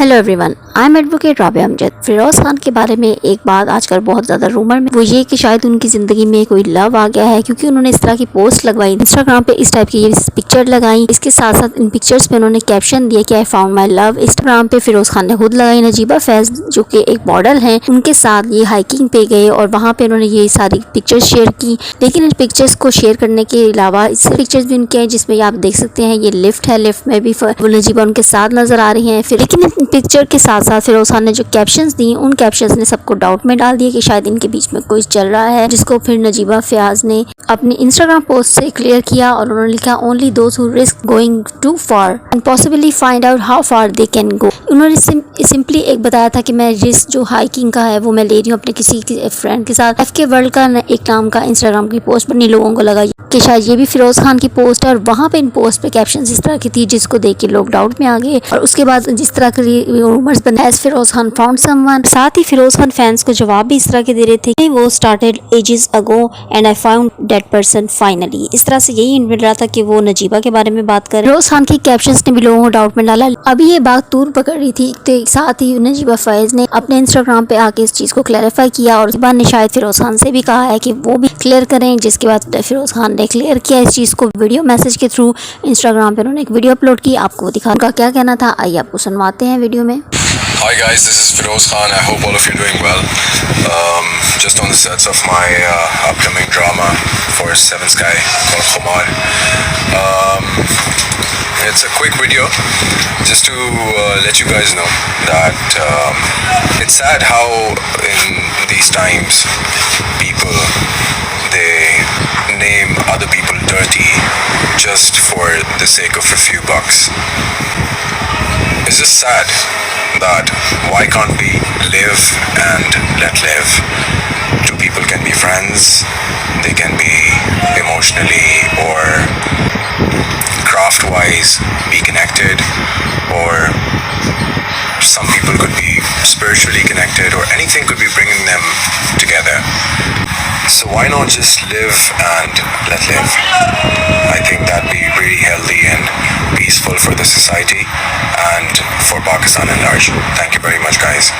Hello everyone, I am advocate Rabia Amjad. Firoz Khan के बारे में एक बात आजकल बहुत ज़्यादा रूमर में वो ये कि शायद उनकी ज़िंदगी में कोई लव आ गया है, क्योंकि उन्होंने इस तरह की पोस्ट लगवाई इंस्टाग्राम पे, इस टाइप की ये पिक्चर लगाई। इसके साथ साथ इन पिक्चर्स पे उन्होंने कैप्शन दिया कि I found my love. Instagram पे फिरोज खान ने खुद लगाई। नजीबा फैज जो कि एक मॉडल है, उनके साथ ये हाइकिंग पे गए और वहाँ पे उन्होंने ये सारी पिक्चर्स शेयर की। लेकिन इन पिक्चर्स को शेयर करने के अलावा इससे पिक्चर्स भी उनके हैं जिसमें आप देख सकते हैं ये लिफ्ट है, लिफ्ट में भी नजीबा उनके साथ नजर आ रही है। फिर लेकिन पिक्चर के साथ साथ फिरोज खान ने जो कैप्शंस दी, उन कैप्शंस ने सबको डाउट में डाल दिया कि शायद इनके बीच में कुछ चल रहा है, जिसको फिर नजीबा फयाज ने अपनी इंस्टाग्राम पोस्ट से क्लियर किया और उन्होंने लिखा only those who risk going to far and possibly find out how far they can go. उन्होंने सिंपली एक बताया था कि मैं रिस्क जो हाइकिंग का है वो मैं ले रही हूँ अपने किसी फ्रेंड के साथ। FK वर्ल्ड का एक नाम का इंस्टाग्राम की पोस्ट पर लोगों को लगा कि शायद ये भी फिरोज खान की पोस्ट है, और वहाँ पे इन पोस्ट पे कैप्शन इस तरह की थी जिसको देख के लोग डाउट में आ गए। और उसके बाद जिस तरह के रूमर्स बने, as Firoz Khan found someone, साथ ही फिरोज खान फैंस को जवाब भी इस तरह के दे रहे थे कि वो started ages ago and I found that person finally. इस तरह से यही मिल रहा था कि वो नजीबा के बारे में बात कर। फिरोज खान की कैप्शंस ने भी लोगों को डाउट में डाला। अभी ये बात तूर पकड़ रही थी, तो साथ ही नजीबा फैज ने अपने इंस्टाग्राम पे आके इस चीज को क्लैरिफाई किया और नजीबा ने शायद फिरोज खान से भी कहा है कि वो भी क्लियर करें, जिसके बाद फिरोज खान ने क्लियर किया इस चीज को वीडियो मैसेज के थ्रू। इंस्टाग्राम पे उन्होंने एक वीडियो अपलोड की, आपको दिखा उनका क्या कहना था, आइए आपको सुनवाते हैं वीडियो में। Hi guys, this is Firoz Khan. I hope all of you are doing well. Just on the sets of my upcoming drama for Seven Sky called Khumar. It's a quick video just to let you guys know that it's sad how in these times people they name other people dirty just for the sake of a few bucks. It's just sad that why can't we live and let live? Two people can be friends, they can be emotionally or craft wise be connected, or some people could be spiritually connected, or anything could be bringing them together. So why not just live and let live? I think that'd be really healthy and peaceful for the society and for Pakistan at large. Thank you very much guys,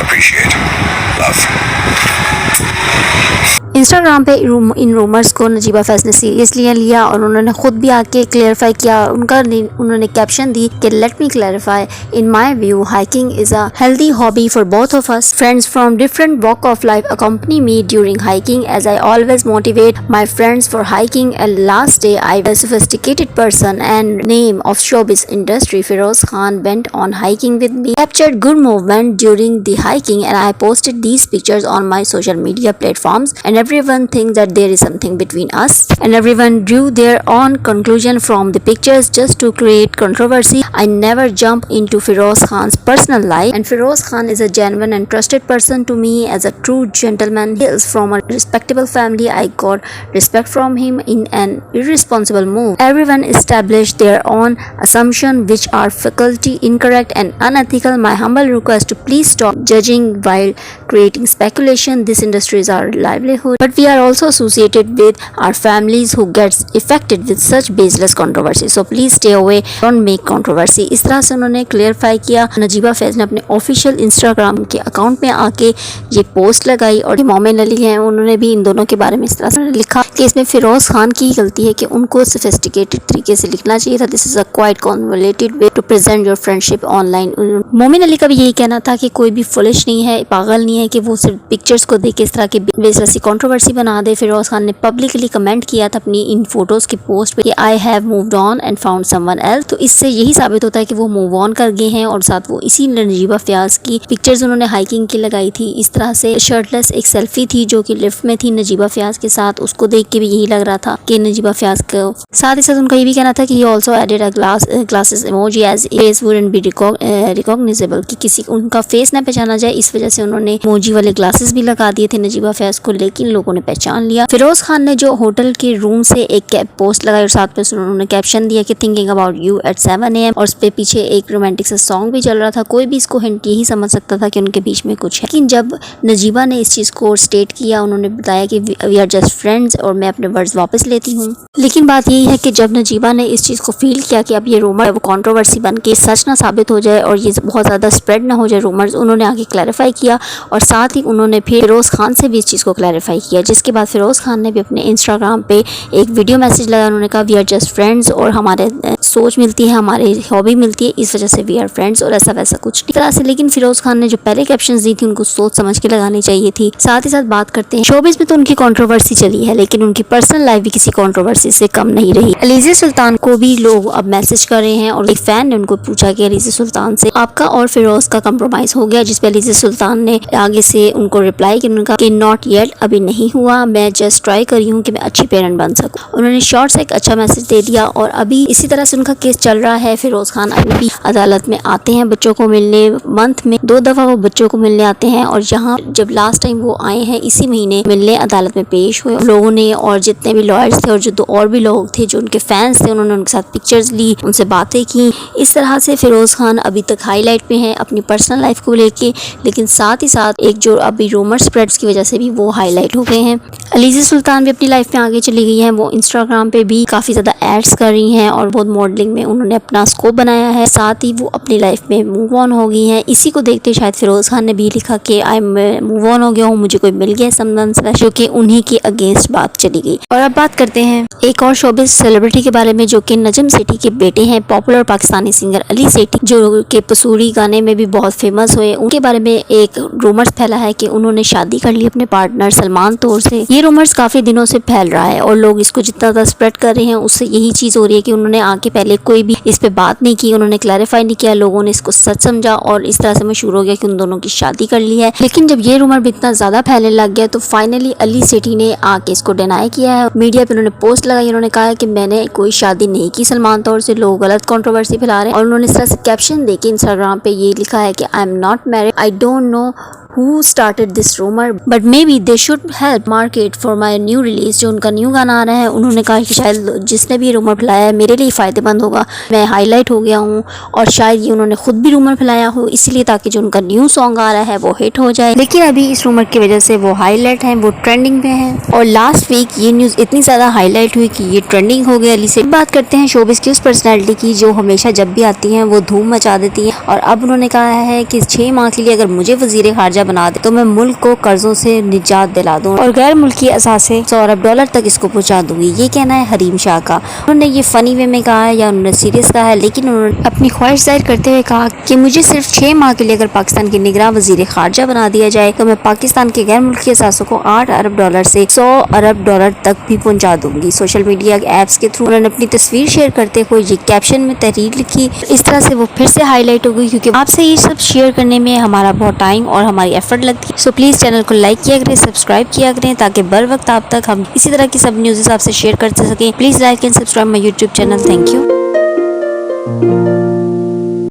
appreciate, love. Instagram पे इन rumours को नजीबा फैज ने seriously लिया और उन्होंने खुद भी आके clarify किया। उन्होंने कैप्शन दी कि let me clarify, in my view hiking is a healthy hobby for both of us. Friends from different walk of life accompany me during hiking as I always motivate my friends for hiking. And last day I was a sophisticated person and name of showbiz industry Firoz Khan went on hiking with me, captured good movement during the hiking, and I posted these pictures on my social media platforms, and everyone thinks that there is something between us, and everyone drew their own conclusion from the pictures just to create controversy. I never jump into Firoz Khan's personal life, and Firoz Khan is a genuine and trusted person to me as a true gentleman. He is from a respectable family. I got respect from him in an irresponsible move. Everyone established their own assumption which are faculty incorrect and unethical. My humble request to please stop judging while creating speculation. This industry is our livelihood, but we are also associated with our families who gets affected with such baseless controversy. So please stay away, don't make controversy. इस तरह से उन्होंने clarify किया। नजीबा फैज ने अपने official Instagram के account में आके ये पोस्ट लगाई और मोमिन अली हैं, उन्होंने भी इन दोनों के बारे में इस तरह से लिखा कि इसमें फिरोज खान की गलती है कि उनको सोफिस्टिकेटेड तरीके से लिखना चाहिए था। This is a quite convoluted way to present your friendship online. Momin Ali का भी यही कहना था कि कोई भी फुलिश नहीं है, पागल नहीं है कि वो सिर्फ पिक्चर्स को देख के इस तरह की बेसरसी कंट्रोवर्सी बना दे। फिरोज खान ने पब्लिकली कमेंट किया था अपनी इन फोटोज की पोस्ट पे कि I have moved on and found someone else. तो इससे यही साबित होता है कि वो मूव ऑन कर गए हैं, और साथ वो इसी नजीबा फयाज की पिक्चर्स उन्होंने हाइकिंग की लगाई थी। इस तरह से शर्टलेस एक सेल्फी थी जो कि लिफ्ट में थी नजीबा फयाज के साथ, उसको देख के भी यही लग रहा था कि नजीबा फयाज को। साथ ही साथ उनका ये भी कहना था कि ये also added a glasses emoji as face wouldn't be recognisable, कि किसी उनका फेस ना पहचाना जाए, इस वजह से उन्होंने इमोजी वाले ग्लासेस भी लगा दिए थे नजीबा फयाज को। लेकिन लोगों ने पहचान लिया। फिरोज खान ने जो होटल के रूम से एक पोस्ट लगाई और साथ में उन्होंने कैप्शन दिया कि thinking about you at 7 AM, और उस पे पीछे एक रोमांटिक सा सॉन्ग भी चल रहा था। कोई भी इसको हिंट यही समझ सकता था कि उनके बीच में कुछ है। लेकिन जब नजीबा ने इस चीज को स्टेट किया, उन्होंने बताया कि वी आर जस्ट फ्रेंड्स और मैं अपने वर्ड्स वापस लेती हूँ। लेकिन बात यही है कि जब नजीबा ने इस चीज को फील किया कि अब ये रूमर वो कंट्रोवर्सी बन के सच ना साबित हो जाए और ये बहुत ज्यादा स्प्रेड ना हो जाए रूमर्स, उन्होंने आगे क्लैरिफाई किया और साथ ही उन्होंने फिर फिरोज खान से भी इस चीज को क्लैरिफाई किया। जिसके बाद फिरोज खान ने भी अपने इंस्टाग्राम पे एक वीडियो मैसेज लगाया। उन्होंने कहा वी आर जस्ट फ्रेंड्स और हमारे सोच मिलती है, हमारी हॉबी मिलती है, इस वजह से वी आर फ्रेंड्स और ऐसा वैसा कुछ तरह से। लेकिन फिरोज खान ने जो पहले कैप्शंस दी थी उनको सोच समझ के लगानी चाहिए थी। साथ ही साथ बात करते हैं शोबिस में तो उनकी कंट्रोवर्सी चली है, लेकिन उनकी पर्सनल लाइफ भी किसी कंट्रोवर्सी से कम नहीं रही। अलीज़ा सुल्तान को भी लोग अब मैसेज कर रहे हैं और एक फैन ने उनको पूछा कि अलीज़ा सुल्तान से आपका और फिरोज का कंप्रोमाइज हो गया, जिस पे अलीज़ा सुल्तान ने आगे से उनको रिप्लाई किया, उन्होंने कहा कि नॉट येट, अभी नहीं हुआ, मैं जस्ट ट्राई कर रही हूँ कि मैं अच्छी पेरेंट बन सकूँ। उन्होंने शॉर्ट से एक अच्छा मैसेज दे दिया और अभी इसी तरह से उनका केस चल रहा है। फिरोज खान अभी भी अदालत में आते हैं बच्चों को मिलने, मंथ में 2 दफा वो बच्चों को मिलने आते हैं और यहाँ जब लास्ट टाइम वो आए हैं इसी महीने मिलने अदालत में पेश हुए लोगों ने, और जितने भी लॉयर्स थे और जो 2 और भी लोग थे जो उनके फैंस थे, उन्होंने उनके साथ पिक्चर्स ली, उनसे बातें की। इस तरह से फिरोज खान अभी तक हाईलाइट पे हैं अपनी पर्सनल लाइफ को लेके, लेकिन साथ ही साथ एक जो अभी रूमर स्प्रेड्स की वजह से भी वो हाईलाइट हो गए हैं। अलीज़ा सुल्तान भी अपनी लाइफ में आगे चली गई हैं, वो इंस्टाग्राम पे भी काफ़ी ज़्यादा एड्स कर रही हैं और बहुत मॉडलिंग में उन्होंने अपना स्कोप बनाया है। साथ ही वो अपनी लाइफ में मूव ऑन हो गई हैं। इसी को देखते शायद फिरोज खान ने भी लिखा कि आई मूव ऑन हो गया हूँ, मुझे कोई मिल गया संबंध जो कि उन्हीं के अगेंस्ट बात चली गई। और अब बात करते हैं एक और शोबिस सेलिब्रिटी के बारे में जो कि नजम सेठी के बेटे हैं, पॉपुलर पाकिस्तानी सिंगर अली सेठी, जो कि पसूरी गाने में भी बहुत फेमस हुए। उनके बारे में एक रूमर्स फैला है कि उन्होंने शादी कर ली अपने पार्टनर सलमान तौर से। ये रूमर्स काफी दिनों से फैल रहा है और लोग इसको जितना ज्यादा स्प्रेड कर रहे हैं उससे यही चीज हो रही है कि उन्होंने आगे पहले कोई भी इस पे बात नहीं की, उन्होंने क्लैरिफाई नहीं किया, लोगों ने इसको सच समझा और इस तरह से मशहूर हो गया कि उन दोनों की शादी कर ली है। लेकिन जब ये रूमर भी इतना ज्यादा फैलने लग गया तो फाइनली अली सेठी ने आके इसको डिनाई किया है। मीडिया पे उन्होंने पोस्ट लगाई, उन्होंने कहा कि मैंने कोई शादी नहीं की सलमान तौर से, लोग गलत कंट्रोवर्सी फैला रहे हैं। और उन्होंने इस तरह से कैप्शन देके इंस्टाग्राम पे ये लिखा है कि I am not married, I don't know who started this rumor but maybe they should help market for my new release। जो उनका न्यू गाना आ रहा है, उन्होंने कहा कि शायद जिसने भी रूमर फैलाया है मेरे लिए फ़ायदेमंद होगा, मैं हाईलाइट हो गया हूँ और शायद ये उन्होंने खुद भी रूमर फैलाया हो इसलिए ताकि जो उनका न्यू सॉन्ग आ रहा है वो हिट हो जाए। लेकिन अभी इस रूमर की वजह से वो हाईलाइट हैं, वो ट्रेंडिंग पे हैं और लास्ट वीक ये न्यूज़ इतनी ज़्यादा हाईलाइट हुई कि ये ट्रेंडिंग हो गया। अली से बात करते हैं शोबिस की उस पर्सनैलिटी की जो हमेशा जब भी आती हैं वो धूम मचा देती हैं और अब उन्होंने कहा है कि 6 माह के लिए अगर मुझे वज़ीर खारजा बना दे तो मैं मुल्क को कर्जों से निजात दिला दूं और गैर मुल्की असासे $100 अरब तक इसको पहुंचा दूंगी। ये कहना है हरीम शाह का। उन्होंने ये फनी वे में कहा है या उन्होंने सीरियस कहा है, लेकिन उन्होंने अपनी ख्वाहिश जाहिर करते हुए कहा कि मुझे सिर्फ 6 माह के लिए अगर पाकिस्तान की निगरां वज़ीर खारजा बना दिया जाए तो मैं पाकिस्तान के गैर मुल्की असासों को $8 अरब से $100 अरब तक भी पहुँचा दूंगी। सोशल मीडिया एप्स के थ्रू उन्होंने अपनी तस्वीर शेयर करते हुए ये कैप्शन में तहरीर लिखी। इस तरह से वो फिर से हाईलाइट हो गई क्योंकि आपसे ये सब शेयर करने में हमारा बहुत टाइम और हमारी एफर्ट लगती है। सो प्लीज़ चैनल को लाइक किया करें, सब्सक्राइब किया करें ताकि बर वक्त आप तक हम इसी तरह की सब न्यूज़ आपसे शेयर कर सकें। Please like and subscribe my YouTube channel. Thank you.